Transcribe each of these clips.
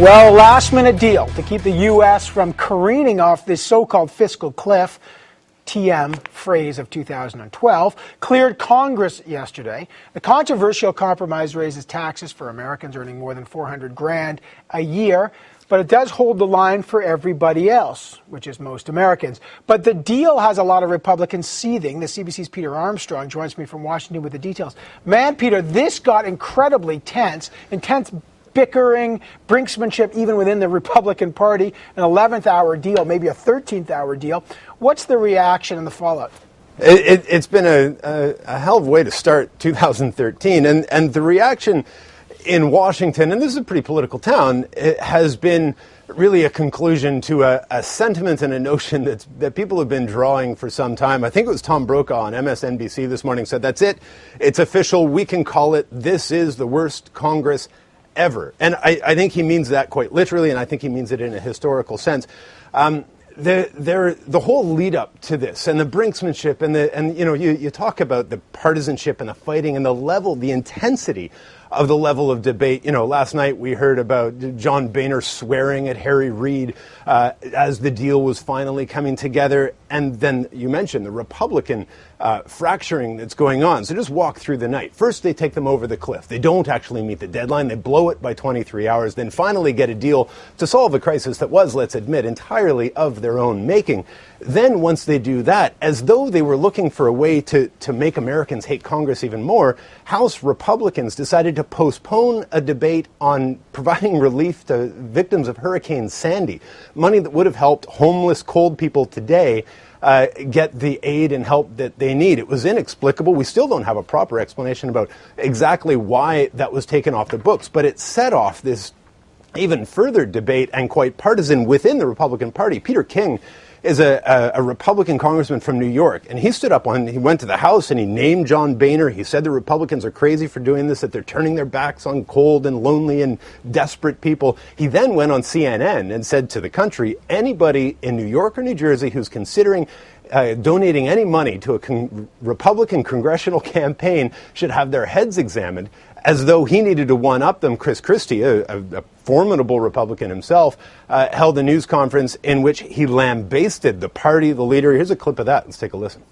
Well, last-minute deal to keep the U.S. from careening off this so-called fiscal cliff, TM phrase of 2012, cleared Congress yesterday. The controversial compromise raises taxes for Americans earning more than $400,000 a year, but it does hold the line for everybody else, which is most Americans. But the deal has a lot of Republicans seething. The CBC's Peter Armstrong joins me from Washington with the details. Man, Peter, this got incredibly tense, intense bickering, brinksmanship even within the Republican Party, an 11th hour deal, maybe a 13th hour deal. What's the reaction and the fallout? It's been a hell of a way to start 2013, and the reaction in Washington, and this is a pretty political town, it has been really a conclusion to a sentiment and a notion that people have been drawing for some time. I think it was Tom Brokaw on MSNBC this morning said, that's it, it's official, we can call it, this is the worst Congress ever. And I think he means that quite literally, and I think he means it in a historical sense. The whole lead up to this and the brinksmanship and you talk about the partisanship and the fighting and the intensity of the level of debate. Last night we heard about John Boehner swearing at Harry Reid as the deal was finally coming together. And then you mentioned the Republican fracturing that's going on. So just walk through the night. First, they take them over the cliff. They don't actually meet the deadline. They blow it by 23 hours, then finally get a deal to solve a crisis that was, let's admit, entirely of their own making. Then once they do that, as though they were looking for a way to make Americans hate Congress even more, House Republicans decided to postpone a debate on providing relief to victims of Hurricane Sandy, money that would have helped homeless, cold people today get the aid and help that they need. It was inexplicable. We still don't have a proper explanation about exactly why that was taken off the books, but it set off this even further debate and quite partisan within the Republican Party. Peter King is a Republican congressman from New York, and he went to the House and he named John Boehner. He said the Republicans are crazy for doing this, that they're turning their backs on cold and lonely and desperate people. He then went on CNN and said to the country, anybody in New York or New Jersey who's considering donating any money to a Republican congressional campaign should have their heads examined, as though he needed to one-up them. Chris Christie, a formidable Republican himself, held a news conference in which he lambasted the party, the leader. Here's a clip of that. Let's take a listen.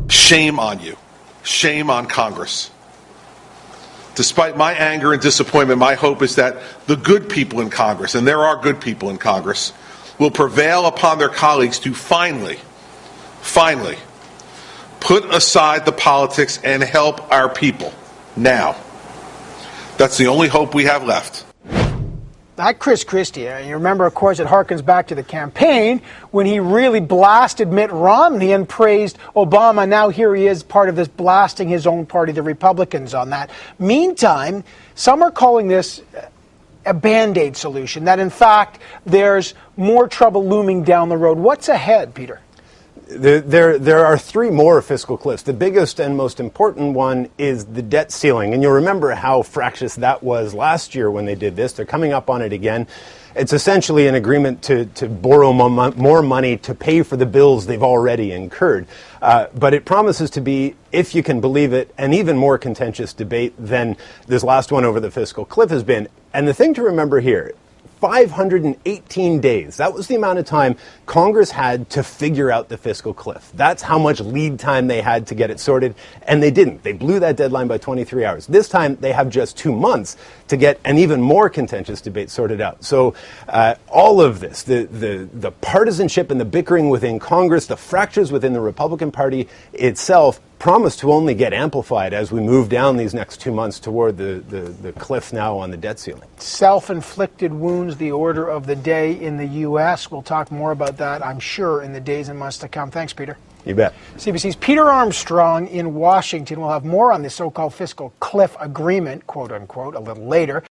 Shame on you. Shame on Congress. Despite my anger and disappointment, my hope is that the good people in Congress, and there are good people in Congress, will prevail upon their colleagues to finally put aside the politics and help our people now. That's the only hope we have left. That Chris Christie, you remember, of course, it harkens back to the campaign when he really blasted Mitt Romney and praised Obama. Now here he is, part of this blasting his own party, the Republicans, on that. Meantime, some are calling this a Band-Aid solution, that in fact there's more trouble looming down the road. What's ahead, Peter? There are three more fiscal cliffs. The biggest and most important one is the debt ceiling. And you'll remember how fractious that was last year when they did this. They're coming up on it again. It's essentially an agreement to borrow more money to pay for the bills they've already incurred. But it promises to be, if you can believe it, an even more contentious debate than this last one over the fiscal cliff has been. And the thing to remember here, 518 days. That was the amount of time Congress had to figure out the fiscal cliff. That's how much lead time they had to get it sorted, and they didn't. They blew that deadline by 23 hours. This time, they have just 2 months to get an even more contentious debate sorted out. So all of this, the partisanship and the bickering within Congress, the fractures within the Republican Party itself, promise to only get amplified as we move down these next 2 months toward the cliff now on the debt ceiling. Self-inflicted wounds, the order of the day in the U.S. We'll talk more about that, I'm sure, in the days and months to come. Thanks, Peter. You bet. CBC's Peter Armstrong in Washington. We'll have more on this so-called fiscal cliff agreement, quote-unquote, a little later.